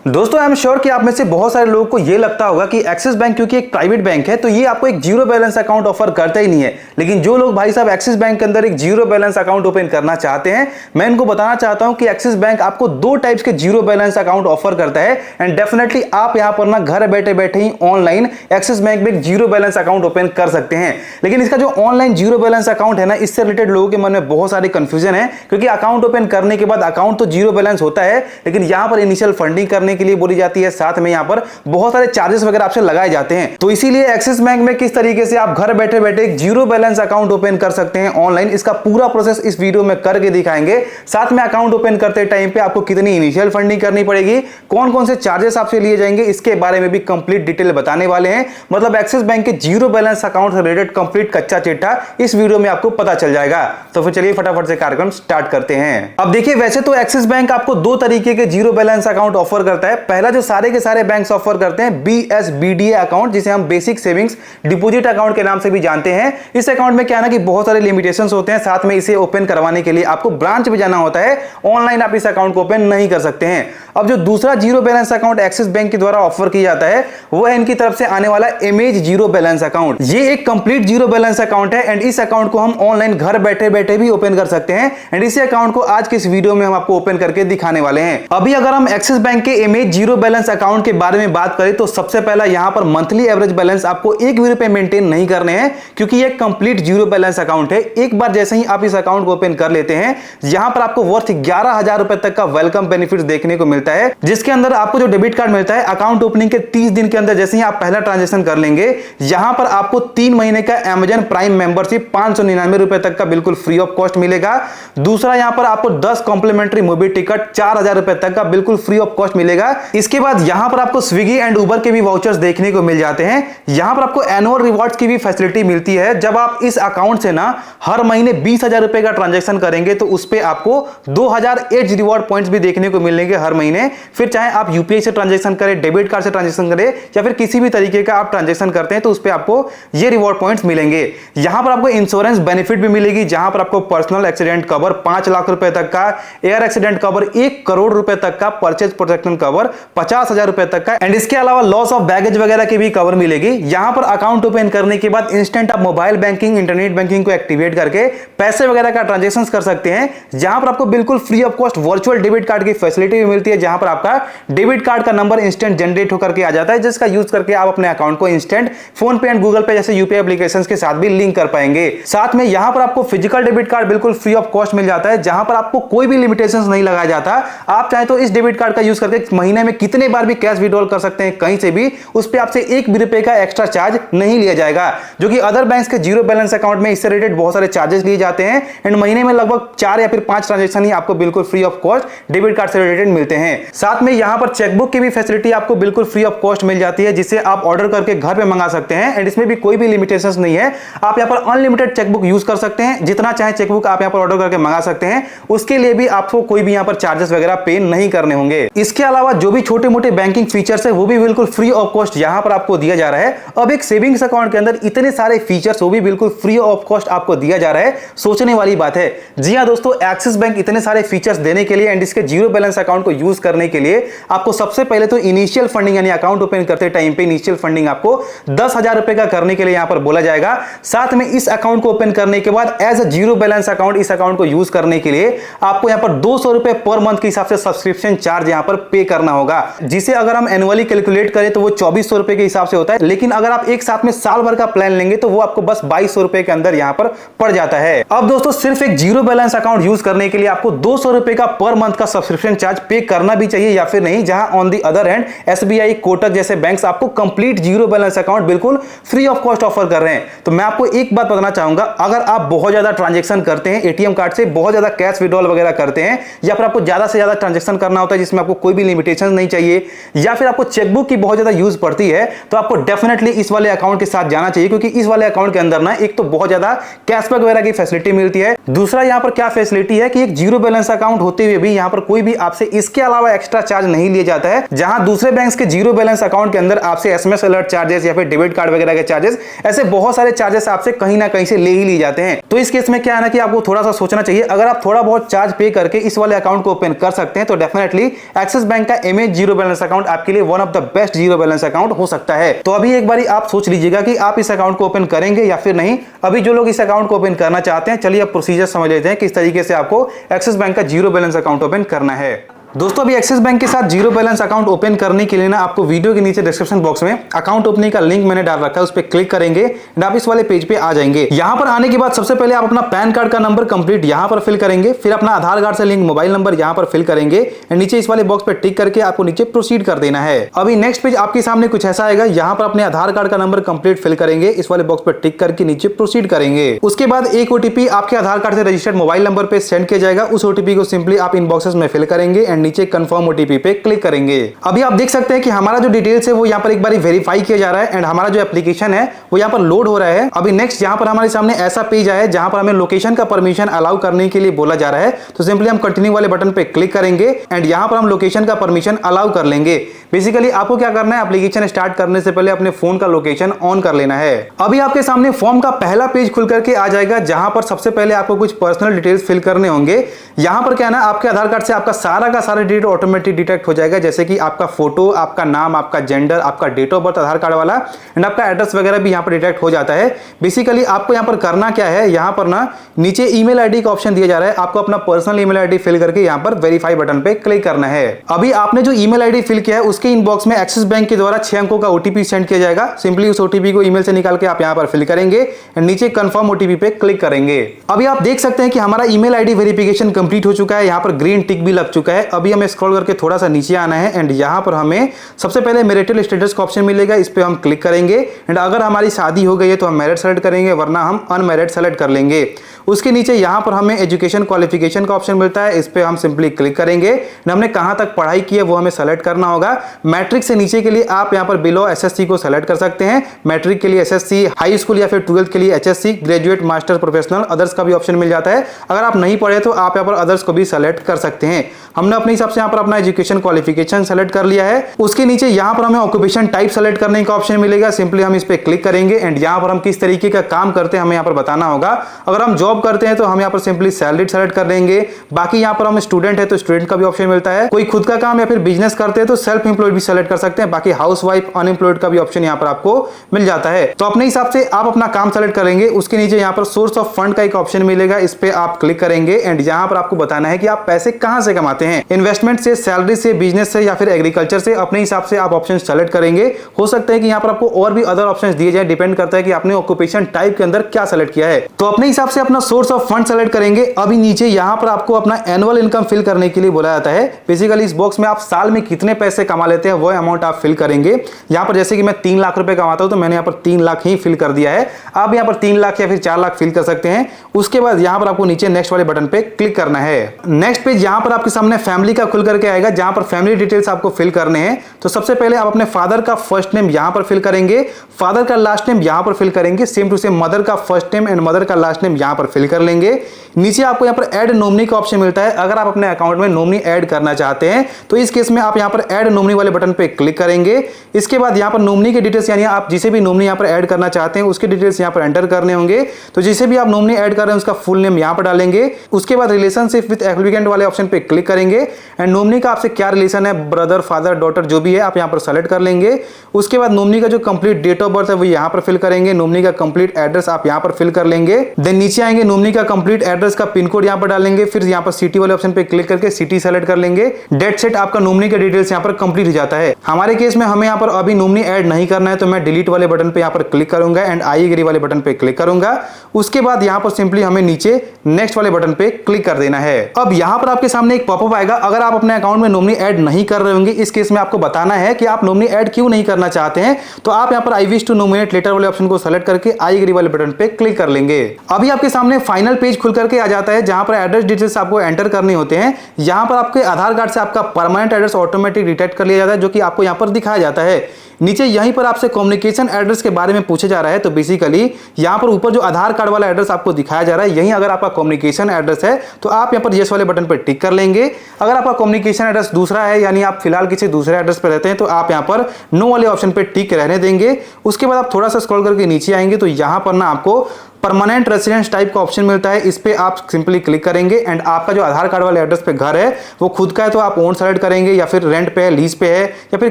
दोस्तों I am sure कि आप में से बहुत सारे लोगों को ये लगता होगा कि एक्सिस बैंक क्योंकि एक प्राइवेट बैंक है तो ये आपको एक जीरो बैलेंस अकाउंट ऑफर करता ही नहीं है। लेकिन जो लोग भाई साहब एक्सिस बैंक के अंदर एक जीरो बैलेंस अकाउंट ओपन करना चाहते हैं, मैं इनको बताना चाहता हूं कि एक्सिस बैंक आपको दो टाइप्स के जीरो बैलेंस अकाउंट ऑफर करता है। एंड डेफिनेटली आप यहां पर ना घर बैठे बैठे ही ऑनलाइन एक्सिस बैंक में एक जीरो बैलेंस अकाउंट ओपन कर सकते हैं। लेकिन इसका जो ऑनलाइन जीरो बैलेंस अकाउंट है ना, इससे रिलेटेड लोगों के मन में बहुत सारी कंफ्यूजन है, क्योंकि अकाउंट ओपन करने के बाद अकाउंट तो जीरो बैलेंस होता है, लेकिन यहां पर इनिशियल फंडिंग करने के लिए बोली जाती है, साथ में यहां पर बहुत सारे चार्जेस वगैरह आपसे लगाए जाते हैं। तो इसीलिए एक्सिस बैंक में किस तरीके से आप घर बैठे बैठे एक जीरो बैलेंस अकाउंट ओपन कर सकते हैं ऑनलाइन, इसका पूरा प्रोसेस इस वीडियो में करके दिखाएंगे। साथ में अकाउंट ओपन करते टाइम पे आपको कितनी इनिशियल फंडिंग करनी पड़ेगी, कौन कौन से चार्जेस आपसे लिए जाएंगे, इसके बारे में भी कंप्लीट डिटेल बताने वाले हैं। मतलब एक्सिस बैंक के जीरो बैलेंस अकाउंट से रिलेटेड कंप्लीट कच्चा चिट्ठा इस वीडियो में आपको पता चल जाएगा। तो फिर चलिए फटाफट से कार्यक्रम स्टार्ट करते हैं। अब देखिए, वैसे तो एक्सिस बैंक आपको दो तरीके के जीरो बैलेंस अकाउंट ऑफर करता है। पहला जो सारे के सारे बैंक ऑफर करते हैं BSBDA अकाउंट, जिसे हम बेसिक सेविंग्स डिपॉजिट अकाउंट के नाम से भी जानते हैं। इस अकाउंट में क्या है ना कि बहुत सारे लिमिटेशंस होते हैं, साथ में इसे ओपन करवाने के लिए आपको ब्रांच में जाना होता है, ऑनलाइन आप इस अकाउंट को ओपन नहीं कर सकते हैं। अब जो दूसरा zero balance account axis bank के द्वारा ऑफर किया जाता है वो है इनकी तरफ से आने वाला इमेज जीरो बैलेंस अकाउंट। ये एक कंप्लीट जीरो बैलेंस अकाउंट है एंड इस अकाउंट को हम ऑनलाइन घर बैठे बैठे भी ओपन कर सकते हैं। एंड इसी अकाउंट को आज के इस वीडियो में हम आपको ओपन करके दिखाने वाले हैं। अभी अगर हम एक्सिस बैंक के इमेज जीरो बैलेंस अकाउंट के बारे में बात करें तो सबसे पहला यहां पर मंथली एवरेज बैलेंस आपको 1 भी रुपए मेंटेन नहीं करने हैं, क्योंकि ये कंप्लीट जीरो बैलेंस अकाउंट है। एक बार जैसे ही आप इस अकाउंट को ओपन कर लेते हैं, यहां पर आपको वर्थ 11,000 रुपए तक का वेलकम बेनिफिट देखने को मिलता है, जिसके अंदर आपको जो डेबिट कार्ड मिलता है अकाउंट ओपनिंग के 30 दिन के अंदर जैसे ही आप पहला ट्रांजेक्शन कर लेंगे, यहां पर आपको 3 महीने का अमेजन प्राइम मेंबरशिप 599 रुपए तक का बिल्कुल फ्री ऑफ कॉस्ट मिलेगा। दूसरा यहां पर आपको 10 कॉम्प्लीमेंट्री मूवी टिकट 4,000 रुपए तक का बिल्कुल फ्री ऑफ कॉस्ट मिलेगा। इसके बाद यहां पर आपको स्विगी एंड उबर के भी वाउचर्स देखने को मिल जाते हैं। यहां पर आपको एनुअल रिवॉर्ड्स की भी फैसिलिटी मिलती है। जब आप इस अकाउंट से ना हर महीने 20,000 रुपए का ट्रांजैक्शन करेंगे तो उस पे आपको 2,000 एज रिवॉर्ड पॉइंट्स भी देखने को मिलेंगे हर महीने। फिर चाहे आप यूपीआई से ट्रांजैक्शन करें, डेबिट कार्ड से ट्रांजैक्शन करें या फिर किसी भी तरीके का आप ट्रांजैक्शन करते हैं तो उस पे आपको ये रिवॉर्ड पॉइंट्स मिलेंगे। यहां पर आपको इंश्योरेंस बेनिफिट भी मिलेगी, जहां पर आपको पर्सनल एक्सीडेंट कवर 5 लाख रुपए तक का, एयर एक्सीडेंट कवर 1 करोड़ रुपए तक का, परचेज प्रोटेक्शन कवर 50,000 रुपए तक का एंड इसके अलावा लॉस ऑफ बैगेज वगैरह की भी कवर मिलेगी। यहां पर अकाउंट ओपन करने के बाद इंस्टेंट आप मोबाइल बैंकिंग, इंटरनेट बैंकिंग को एक्टिवेट करके पैसे वगैरह का ट्रांजैक्शन कर सकते हैं। जहां पर आपको बिल्कुल free of cost virtual debit card की फैसिलिटी भी मिलती है, जहां पर आपका डेबिट कार्ड का नंबर इंस्टेंट जनरेट होकर के आ जाता है, जिसका यूज करके आप अपने अकाउंट को इंस्टेंट फोन पे एंड गूगल पे जैसे यूपीआई एप्लीकेशंस के साथ भी लिंक कर पाएंगे। साथ में यहां पर आपको फिजिकल डेबिट कार्ड बिल्कुल फ्री ऑफ कॉस्ट मिल जाता है, जहां पर आपको कोई भी लिमिटेशंस नहीं लगाया जाता। आप चाहे तो इस डेबिट कार्ड का यूज करके महीने में कितने बार भी कैश विड्रॉल कर सकते हैं कहीं से भी, उस पे आपसे 1 भी रुपए का एक्स्ट्रा चार्ज नहीं लिया जाएगा, जो कि अदर बैंक्स के जीरो बैलेंस अकाउंट में इससे रिलेटेड बहुत सारे चार्जेस लिए जाते हैं। एंड महीने में लगभग 4 या फिर 5 ट्रांजैक्शन ही आपको बिल्कुल free of cost debit card से रिलेटेड मिलते हैं। साथ में यहां पर चेकबुक की भी फैसिलिटी आपको बिल्कुल फ्री ऑफ कॉस्ट मिल जाती है, जिसे आप ऑर्डर करके घर पे मंगा सकते हैं। एंड इसमें भी कोई भी लिमिटेशंस नहीं है, आप यहां पर अनलिमिटेड चेकबुक यूज कर सकते हैं, जितना चाहे चेकबुक आप यहां पर ऑर्डर करके मंगा सकते हैं। उसके लिए भी आपको कोई भी यहां पर चार्जेस वगैरह पे नहीं करने होंगे। इसके अलावा जो भी छोटे मोटे बैंकिंग फीचर्स है वो भी बिल्कुल फ्री ऑफ कॉस्ट यहां पर आपको दिया जा रहा है। अब एक सेविंग्स अकाउंट के अंदर इतने सारे फीचर्स वो भी बिल्कुल फ्री ऑफ कॉस्ट आपको दिया जा रहा है, सोचने वाली बात है। जी हां दोस्तों, एक्सिस बैंक इतने सारे फीचर्स देने के लिए एंड इसके जीरो बैलेंस अकाउंट को यूज करने के लिए आपको सबसे पहले तो इनिशियल फंडिंग यानी अकाउंट ओपन करते टाइम पे इनिशियल फंडिंग आपको 10,000 रुपए का करने के लिए यहां पर बोला जाएगा। साथ में इस अकाउंट को ओपन करने के बाद as a zero balance account इस अकाउंट को यूज करने के लिए आपको यहां पर 200 रुपए पर मंथ के हिसाब से सब्सक्रिप्शन चार्ज यहां पर पे करना होगा, जिसे अगर हम एनुअली कैलकुलेट करें तो वो 2400 रुपए के हिसाब से होता है। लेकिन अगर आप एक साथ में साल भर का प्लान लेंगे तो वो आपको बस 2200 रुपए के अंदर यहां पर पड़ जाता है। अब दोस्तों, सिर्फ एक जीरो बैलेंस अकाउंट यूज करने के लिए आपको 200 रुपए का पर मंथ का सब्सक्रिप्शन चार्ज पे करना भी चाहिए या फिर नहीं, जहां on the other hand SBI, Kotak जैसे बैंक्स आपको कंप्लीट जीरो बैलेंस अकाउंट बिल्कुल फ्री ऑफ कॉस्ट ऑफर कर रहे हैं। तो मैं आपको एक बात बताना चाहूंगा, अगर आप बहुत ज्यादा ट्रांजैक्शन करते हैं, एटीएम कार्ड से बहुत ज्यादा कैश विड्रॉल वगैरह करते हैं, या फिर आपको ज्यादा से ज्यादा ट्रांजैक्शन करना होता है जिसमें आपको कोई भी लिमिटेशन नहीं चाहिए, या फिर आपको चेकबुक की बहुत ज्यादा यूज पड़ती है, तो आपको डेफिनेटली इस वाले अकाउंट के साथ जाना चाहिए, क्योंकि इस वाले अकाउंट के अंदर ना एक तो बहुत ज्यादा कैशबैक वगैरह की फैसिलिटी मिलती है। दूसरा यहां पर क्या फैसिलिटी है कि एक जीरो बैलेंस अकाउंट होते हुए भी यहां पर कोई भी आपसे इसके अलावा एक्स्ट्रा चार्ज नहीं लिया जाता है। जहां दूसरे बैंक्स के जीरो बैलेंस अकाउंट के अंदर आपसे एसएमएस अलर्ट चार्जेस या फिर डेबिट कार्ड वगैरह के चार्जेस, ऐसे बहुत सारे चार्जेस आपसे कहीं ना कहीं से ले ही लिए जाते हैं। तो इस केस में क्या है ना कि आपको थोड़ा सा सोचना चाहिए। अगर आप थोड़ा बहुत चार्ज पे करके इस वाले अकाउंट को ओपन कर सकते हैं तो डेफिनेटली एक्सिस बैंक का इमेज जीरो बैलेंस अकाउंट आपके लिए one of the best zero balance account हो सकता है। तो अभी एक बारी आप सोच लीजिएगा कि आप इस अकाउंट को ओपन करेंगे या फिर नहीं। अभी जो लोग इस अकाउंट को ओपन करना चाहते हैं, चलिए अब प्रोसीजर समझ लेते हैं किस तरीके से आपको एक्सिस बैंक का जीरो बैलेंस अकाउंट ओपन करना है। दोस्तों अभी एक्सिस बैंक के साथ जीरो बैलेंस अकाउंट ओपन करने के लिए ना आपको वीडियो के नीचे डिस्क्रिप्शन बॉक्स में अकाउंट ओपनिंग का लिंक मैंने डाल रखा है, उस पर क्लिक करेंगे एंड आप इस वाले पेज पे आ जाएंगे। यहां पर आने के बाद सबसे पहले आप अपना पैन कार्ड का नंबर कंप्लीट यहां पर फिल करेंगे, फिर अपना आधार कार्ड से लिंक मोबाइल नंबर यहां पर फिल करेंगे एंड नीचे इस वाले बॉक्स पे टिक करके आपको नीचे प्रोसीड कर देना है। अभी नेक्स्ट पेज आपके सामने कुछ ऐसा आएगा, यहां पर अपने आधार कार्ड का नंबर कंप्लीट फिल करेंगे, इस वाले बॉक्स पर टिक करके नीचे प्रोसीड करेंगे। उसके बाद एक ओटीपी आपके आधार कार्ड से रजिस्टर्ड मोबाइल नंबर पे सेंड किया जाएगा, उस ओटीपी को सिंपली आप इनबॉक्सेस में फिल करेंगे एंड नीचे कंफर्म ओटीपी पे क्लिक करेंगे। अभी आप देख सकते हैं कि हमारा जो डिटेल्स है वो यहाँ पर एक बार वेरीफाई किया जा रहा है एंड हमारा जो एप्लीकेशन है वो यहाँ पर लोड हो रहा है। अभी नेक्स्ट यहाँ पर हमारे सामने ऐसा पेज आया है जहां पर हमें लोकेशन का परमिशन अलाउ करने के लिए बोला जा रहा है, तो सिंपली हम कंटिन्यू वाले बटन पे क्लिक करेंगे एंड यहाँ पर हम लोकेशन का परमिशन अलाउ कर लेंगे। बेसिकली आपको क्या करना है, एप्लीकेशन स्टार्ट करने से पहले अपने फोन का लोकेशन ऑन कर लेना है। अभी आपके सामने फॉर्म का पहला पेज खुल करके आ जाएगा, जहां पर सबसे पहले आपको कुछ पर्सनल डिटेल्स फिल करने होंगे। यहां पर क्या है ना, आपके आधार कार्ड से आपका सारा का सारा डिटेल ऑटोमेटिक डिटेक्ट हो जाएगा, जैसे कि आपका फोटो, आपका नाम, आपका जेंडर, आपका date of birth Aadhaar card वाला एंड आपका एड्रेस वगैरह भी यहाँ पर डिटेक्ट हो जाता है। बेसिकली आपको यहाँ पर करना क्या है, यहाँ पर ना नीचे ईमेल आईडी का ऑप्शन दिया जा रहा है, आपको अपना पर्सनल ईमेल आईडी फिल करके यहाँ पर वेरीफाई बटन पे क्लिक करना है। अभी आपने जो ईमेल आईडी फिल किया है उसके इनबॉक्स में एक्सिस बैंक के द्वारा 6 अंकों का ओटीपी सेंड किया जाएगा। सिंपली उस ओटीपी को ईमेल से निकाल के आप यहाँ पर फिल करेंगे एंड नीचे कंफर्म ओटीपी पे क्लिक करेंगे। अभी आप देख सकते हैं कि हमारा ईमेल आईडी वेरिफिकेशन कंप्लीट हो चुका है, यहाँ पर ग्रीन टिक भी लग चुका है। अभी हमें स्क्रॉल करके थोड़ा सा नीचे आना है एंड यहाँ पर हमें सबसे पहले मैरिटल स्टेटस का ऑप्शन मिलेगा, इस पे हम क्लिक करेंगे एंड अगर हमारी शादी हो गई है तो हम मैरिड सेलेक्ट करेंगे, वरना हम अनमैरिड सेलेक्ट कर लेंगे। उसके नीचे यहाँ पर हमें एजुकेशन क्वालिफिकेशन का ऑप्शन मिलता है, इस पे हम सिंपली क्लिक करेंगे एंड हमने कहां तक पढ़ाई की है वो हमें सेलेक्ट करना होगा। मैट्रिक से नीचे के लिए आप यहाँ पर बिलो एसएससी को सेलेक्ट कर सकते हैं, मैट्रिक के लिए एसएससी, हाई स्कूल या फिर 12th के लिए HSC, graduate, master, professional, others का भी ऑप्शन मिल जाता है। अगर आप नहीं पढ़े तो आप यहाँ पर अदर्स को भी सेलेक्ट कर सकते हैं। हमने अपने हिसाब से यहाँ पर अपना एजुकेशन क्वालिफिकेशन सेलेक्ट कर लिया है। उसके नीचे यहाँ पर हमें ऑक्यूपेशन टाइप सेलेक्ट करने का ऑप्शन मिलेगा, सिंपली हम इस पे क्लिक करेंगे एंड यहाँ पर हम किस तरीके का काम करते हैं हमें यहाँ पर बताना होगा। अगर हम जॉब करते हैं तो हम यहाँ पर सिंपली सैलरीड सेलेक्ट कर देंगे। बाकी यहाँ पर हम स्टूडेंट है तो स्टूडेंट का भी ऑप्शन मिलता है, कोई खुद का काम या फिर बिजनेस करते हैं तो सेल्फ एम्प्लॉयड भी सेलेक्ट कर सकते हैं। बाकी हाउसवाइफ, अनएम्प्लॉयड का भी ऑप्शन यहाँ पर आपको मिल जाता है। तो अपने हिसाब से आप अपना काम सेलेक्ट करेंगे। उसके नीचे यहाँ पर सोर्स ऑफ फंड का एक ऑप्शन मिलेगा, इस पे आप क्लिक करेंगे एंड यहाँ पर आपको बताना है कि आप पैसे कहां से कमाते हैं, इन्वेस्टमेंट से, सैलरी से, बिजनेस से या फिर एग्रीकल्चर से। अपने हिसाब से आप ऑप्शन सेलेक्ट करेंगे। हो सकता है कि यहाँ पर आपको और भी अदर ऑप्शंस दिए जाए, डिपेंड करता है कि आपने ऑक्यूपेशन टाइप के अंदर क्या सेलेक्ट किया है। तो अपने हिसाब से अपना सोर्स ऑफ फंड सेलेक्ट करेंगे। अभी नीचे यहाँ पर आपको अपना एनुअल इनकम फिल करने के लिए बोला जाता है। बेसिकली इस बॉक्स में आप साल में कितने पैसे कमा लेते हैं वो अमाउंट आप फिल करेंगे। यहाँ पर जैसे कि मैं 3 लाख रुपए कमाता हूं तो मैंने यहाँ पर 3 लाख ही फिल कर दिया है। आप यहाँ पर 3 लाख या फिर 4 लाख फिल कर सकते हैं। उसके बाद यहाँ पर आपको नीचे नेक्स्ट वाले बटन पे क्लिक करना है। नेक्स्ट पेज यहाँ पर आपके सामने फैमिली का खुल करके आएगा, जहां पर फैमिली डिटेल्स आपको फिल करने हैं। तो सबसे पहले आप अपने फादर का फर्स्ट नेम यहाँ पर फिल करेंगे, फादर का लास्ट नेम यहाँ पर फिल करेंगे, सेम टू सेम मदर का फर्स्ट नेम एंड मदर का लास्ट नेम यहाँ पर फिल कर लेंगे। नीचे आपको यहाँ पर ऐड नॉमिनी का ऑप्शन मिलता है। अगर आप अपने अकाउंट में नॉमिनी ऐड करना चाहते हैं तो इस केस में आप यहाँ पर ऐड नॉमिनी वाले बटन पे क्लिक करेंगे। इसके बाद यहाँ पर नॉमिनी के डिटेल्स यानी आप जिसे भी नॉमिनी यहाँ पर ऐड करना चाहते हैं उसके डिटेल्स यहाँ पर एंटर करने होंगे। तो जिसे भी आप नॉमिनी ऐड कर रहे हैं उसका फुल नेम यहाँ पर डालेंगे। उसके बाद रिलेशनशिप विद एप्लीकेंट वाले ऑप्शन पे क्लिक करेंगे एंड नॉमिनी का आपसे क्या रिलेशन है, ब्रदर, फादर, डॉटर जो भी है आप यहाँ पर सेलेक्ट कर लेंगे। उसके बाद नॉमिनी का जो कंप्लीट डेट ऑफ बर्थ है वो यहाँ पर फिल करेंगे। नॉमिनी का कंप्लीट एड्रेस आप यहाँ पर फिल कर लेंगे। देन नीचे आएंगे, नॉमिनी का कंप्लीट एड्रेस का पिन कोड यहाँ पर डालेंगे। फिर यहाँ पर सिटी वाले ऑप्शन पे क्लिक करके सिटी सेलेक्ट कर लेंगे। डेट सेट आपका नॉमिनी का डिटेल्स यहाँ पर कंप्लीट हो जाता है। हमारे केस में हमें यहाँ पर अभी नॉमिनी ऐड नहीं करना है तो मैं डिलीट वाले बटन पे यहाँ पर क्लिक करूंगा एंड आई एग्री वाले बटन पे क्लिक करूंगा। उसके बाद यहाँ पर सिंपली हमें नीचे नेक्स्ट वाले बटन पे क्लिक कर देना है। अब यहाँ पर आपके सामने एक पॉपअप आएगा। अगर आप अपने अकाउंट में नॉमिनी ऐड नहीं कर रहे होंगे, इस केस में आपको बताना है कि आप नॉमिनी ऐड क्यों नहीं करना चाहते हैं। तो आप यहाँ पर I wish to nominate later वाले ऑप्शन को सेलेक्ट करके आई एग्री वाले बटन पे क्लिक कर लेंगे। अभी आपके सामने फाइनल पेज खुल करके आ जाता है, जहां पर एड्रेस डिटेल्स आपको एंटर करने होते हैं। यहाँ पर आपके आधार कार्ड से आपका परमानेंट एड्रेस ऑटोमेटिक डिटेक्ट कर लिया जाता है, जो कि आपको यहाँ पर दिखाया जाता है। नीचे यहीं पर आपसे कम्युनिकेशन एड्रेस के बारे में पूछा जा रहा है। तो बेसिकली यहाँ पर ऊपर जो आधार कार्ड वाला एड्रेस आपको दिखाया जा रहा है, यहीं अगर आपका कम्युनिकेशन एड्रेस है तो आप यहाँ पर यस वाले बटन पर टिक कर लेंगे। अगर आपका कम्युनिकेशन एड्रेस दूसरा है यानी आप फिलहाल किसी दूसरे एड्रेस पर रहते हैं तो आप यहाँ पर नो वाले ऑप्शन पर टिक रहने देंगे। उसके बाद आप थोड़ा सा स्क्रॉल करके नीचे आएंगे तो यहाँ पर ना आपको परमानेंट रेसिडेंस टाइप का ऑप्शन मिलता है, इस पे आप सिंपली क्लिक करेंगे एंड आपका जो आधार कार्ड वाले एड्रेस पे घर है वो खुद का है तो आप ओन सेलेक्ट करेंगे, या फिर रेंट पे है, लीज पे है, या फिर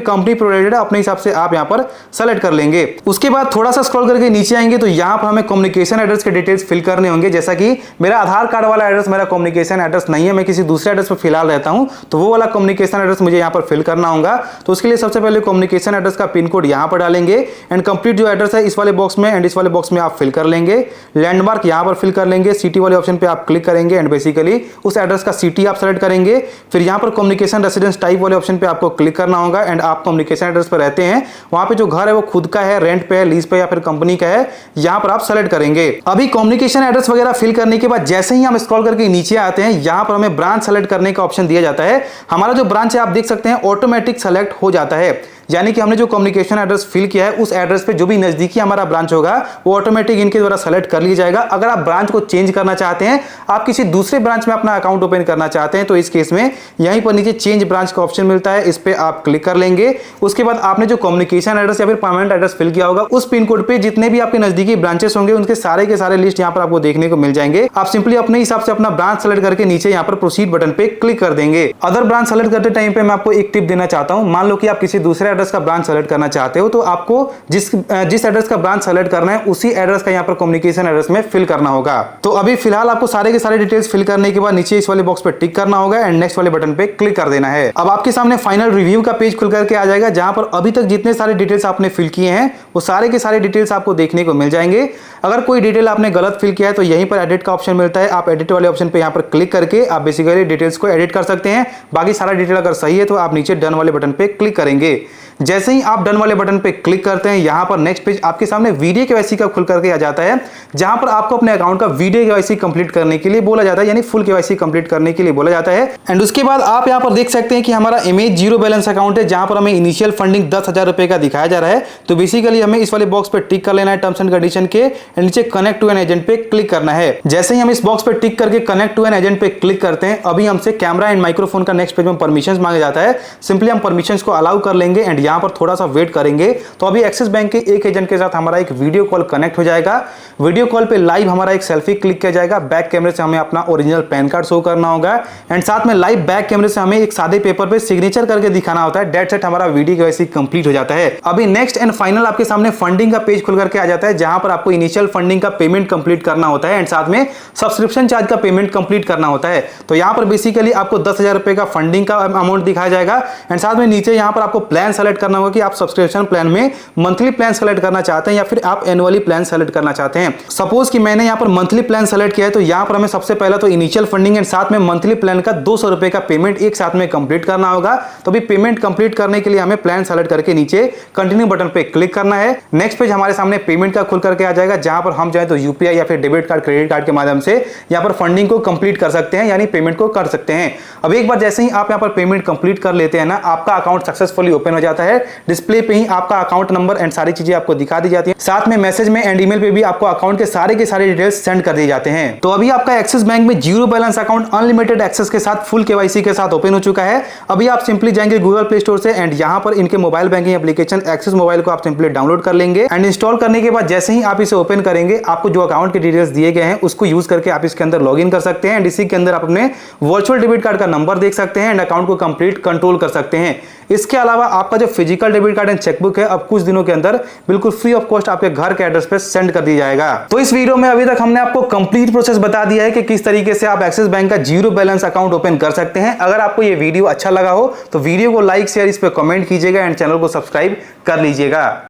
कंपनी प्रोवाइडेड है, अपने हिसाब से आप यहाँ पर सेलेक्ट कर लेंगे। उसके बाद थोड़ा सा स्क्रॉल करके नीचे आएंगे तो यहाँ पर हमें कम्युनिकेशन एड्रेस के डिटेल्स फिल करने होंगे। जैसा कि मेरा आधार कार्ड वाला एड्रेस मेरा कम्युनिकेशन एड्रेस नहीं है, मैं किसी दूसरे एड्रेस पर फिलहाल रहता हूं, तो वो वाला कम्युनिकेशन एड्रेस मुझे यहाँ पर फिल करना होगा। तो उसके लिए सबसे पहले कम्युनिकेशन एड्रेस का पिन कोड यहाँ पर डालेंगे एंड कंप्लीट जो एड्रेस है इस वाले बॉक्स में एंड इस वाले बॉक्स में आप फिल कर लेंगे। लैंडमार्क यहाँ पर फिल कर लेंगे, सिटी वाले ऑप्शन पे आप क्लिक करेंगे एंड बेसिकली उस एड्रेस का सिटी आप सेलेक्ट करेंगे। फिर यहाँ पर कम्युनिकेशन रेसिडेंस टाइप वाले ऑप्शन पे आपको क्लिक करना होगा एंड आप कम्युनिकेशन एड्रेस पर रहते हैं, वहां पे जो घर है वो खुद का है, रेंट पे है, लीज पे या फिर कंपनी का है, यहाँ पर आप सेलेक्ट करेंगे। अभी कम्युनिकेशन एड्रेस वगैरह फिल करने के बाद जैसे ही हम स्क्रॉल करके नीचे आते हैं यहाँ पर हमें ब्रांच सेलेक्ट करने का ऑप्शन दिया जाता है। हमारा जो ब्रांच है आप देख सकते हैं ऑटोमेटिक सेलेक्ट हो जाता है, यानी कि हमने जो कम्युनिकेशन एड्रेस फिल किया है उस एड्रेस पे जो भी नजदीकी हमारा ब्रांच होगा वो ऑटोमेटिक इनके द्वारा सेलेक्ट कर लिया जाएगा। अगर आप ब्रांच को चेंज करना चाहते हैं, आप किसी दूसरे ब्रांच में अपना अकाउंट ओपन करना चाहते हैं, तो इस केस में यहीं पर नीचे चेंज ब्रांच का ऑप्शन मिलता है, इस पे आप क्लिक कर लेंगे। उसके बाद आपने जो कम्युनिकेशन एड्रेस या फिर परमानेंट एड्रेस फिल किया होगा उस पिन कोड पे जितने भी आपके नजदीकी ब्रांचेस होंगे उनके सारे के सारे लिस्ट यहाँ पर आपको देखने को मिल जाएंगे। आप सिंपली अपने हिसाब से अपना ब्रांच सेलेक्ट करके नीचे यहाँ पर प्रोसीड बटन पे क्लिक कर देंगे। अदर ब्रांच सेलेक्ट करते टाइम पे मैं आपको एक टिप देना चाहता हूँ। मान लो कि आप किसी दूसरे एड्रेस का ब्रांच सेलेक्ट करना चाहते हो तो आपको जिस एड्रेस का ब्रांच सेलेक्ट करना है उसी एड्रेस का यहाँ पर कम्युनिकेशन एड्रेस में फिल करना होगा। तो अभी फिलहाल आपको सारे के सारे डिटेल्स फिल करने के बाद नीचे इस वाले बॉक्स पे टिक करना होगा एंड नेक्स्ट वाले बटन पे क्लिक कर देना है। अब आपके सामने फाइनल रिव्यू का पेज खुल करके आ जाएगा, जहां पर अभी तक जितने सारे डिटेल्स आपने फिल किए हैं वो सारे के सारे डिटेल्स आपको देखने को मिल जाएंगे। अगर कोई डिटेल आपने गलत फिल किया है तो यहीं पर एडिट का ऑप्शन मिलता है, आप एडिट वाले ऑप्शन पे यहाँ पर क्लिक करके आप बेसिकली डिटेल्स को एडिट कर सकते हैं। बाकी सारा डिटेल अगर सही है तो आप नीचे डन वाले बटन पे क्लिक करेंगे। जैसे ही आप डन वाले बटन पे क्लिक करते हैं यहाँ पर नेक्स्ट पेज आपके सामने वीडियो केवाईसी का खुल करके आ जाता है, जहां पर आपको अपने अकाउंट का वीडियो केवाईसी कंप्लीट करने के लिए बोला जाता है, यानी फुल केवाईसी कंप्लीट करने के लिए बोला जाता है। एंड उसके बाद आप यहाँ पर देख सकते हैं कि हमारा इमेज जीरो बैलेंस अकाउंट है, जहां पर हमें इनिशियल फंडिंग 10,000 रुपए का दिखाया जा रहा है। तो बेसिकली हमें इस वाले बॉक्स पे टिक कर लेना है टर्म्स एंड कंडीशन के एंड नीचे कनेक्ट टू एन एजेंट पे क्लिक करना है। जैसे ही हम इस बॉक्स पे टिक करके कनेक्ट टू एन एजेंट पे क्लिक करते हैं, अभी हमसे कैमरा एंड माइक्रोफोन का नेक्स्ट पेज में परमिशंस मांगा जाता है। सिंपली हम परमिशंस को अलाउ कर लेंगे एंड यहाँ पर थोड़ा सा वेट करेंगे। तो अभी एक्सिस बैंक के एक एजेंट के साथ हमारा एक वीडियो कॉल कनेक्ट हो जाएगा। वीडियो कॉल पे लाइव हमारा एक सेल्फी क्लिक किया जाएगा, बैक कैमरे से हमें अपना ओरिजिनल पैन कार्ड शो करना होगा एंड साथ में लाइव बैक कैमरे से हमें एक सादे पेपर पे सिग्नेचर करके दिखाना होता है। डेट सेट हमारा वीडियो केवाईसी कंप्लीट हो जाता है। अभी नेक्स्ट एंड फाइनल आपके सामने फंडिंग का पेज खुल करके आ जाता है, जहां पर आपको इनिशियल फंडिंग का पेमेंट कंप्लीट करना होता है एंड साथ में सब्सक्रिप्शन चार्ज का पेमेंट कंप्लीट करना होता है। तो यहां पर बेसिकली आपको 10,000 रुपए का फंडिंग का अमाउंट दिखाया जाएगा एंड साथ में नीचे यहां पर आपको प्लान सेलेक्ट करना होगा कि आप सब्सक्रिप्शन प्लान में मंथली प्लान सेलेक्ट करना चाहते हैं या फिर आप एनुअली प्लान सेलेक्ट करना चाहते हैं। सपोज कि मैंने यहां पर मंथली प्लान सेलेक्ट किया है, तो यहां पर हमें सबसे पहला तो इनिशियल फंडिंग एंड साथ में मंथली प्लान का 200 रुपए का पेमेंट एक साथ में कंप्लीट करना होगा। तो अभी पेमेंट कंप्लीट करने के लिए हमें प्लान सेलेक्ट करके नीचे कंटिन्यू बटन पे क्लिक करना है। नेक्स्ट पेज हमारे सामने पेमेंट का खुल करके आ जाएगा, जहां पर हम चाहे तो यूपीआई या फिर डेबिट कार्ड, क्रेडिट कार्ड के माध्यम से यहां पर फंडिंग को कंप्लीट कर सकते हैं, यानी पेमेंट को कर सकते हैं। अब एक बार जैसे ही आप यहां पर पेमेंट कंप्लीट कर लेते हैं ना, आपका अकाउंट सक्सेसफुली ओपन हो जाता है। डिस्प्ले पे ही आपका अकाउंट नंबर एंड सारी चीजें आपको दिखा दी जाती है, साथ में मैसेज में एंड ईमेल पे भी आपको अकाउंट के सारे डिटेल्स सेंड कर दिए जाते हैं। तो अभी आपका एक्सिस बैंक में zero balance account unlimited access के साथ फुल केवाईसी के साथ ओपन हो चुका है। अभी आप सिंपली जाएंगे गूगल प्ले स्टोर से एंड यहां पर इनके mobile banking application axis mobile को आप सिंपली डाउनलोड कर लेंगे एंड इंस्टॉल करने के बाद जैसे ही आप इसे ओपन करेंगे, आपको जो अकाउंट के डिटेल्स दिए गए हैं उसको यूज करके आप इसके अंदर लॉग इन कर सकते हैं एंड इसी के अंदर आप अपने वर्चुअल डेबिट कार्ड का नंबर देख सकते हैं एंड अकाउंट को कंप्लीट कंट्रोल कर सकते हैं। इसके अलावा आपका जो physical debit card and chequebook है अब कुछ दिनों के अंदर बिल्कुल फ्री ऑफ कॉस्ट आपके घर के एड्रेस पे सेंड कर दिया जाएगा। तो इस वीडियो में अभी तक हमने आपको कंप्लीट प्रोसेस बता दिया है कि किस तरीके से आप एक्सिस बैंक का जीरो बैलेंस अकाउंट ओपन कर सकते हैं। अगर आपको ये वीडियो अच्छा लगा हो तो वीडियो को लाइक शेयर इस पे कमेंट कीजिएगा एंड चैनल को सब्सक्राइब कर लीजिएगा।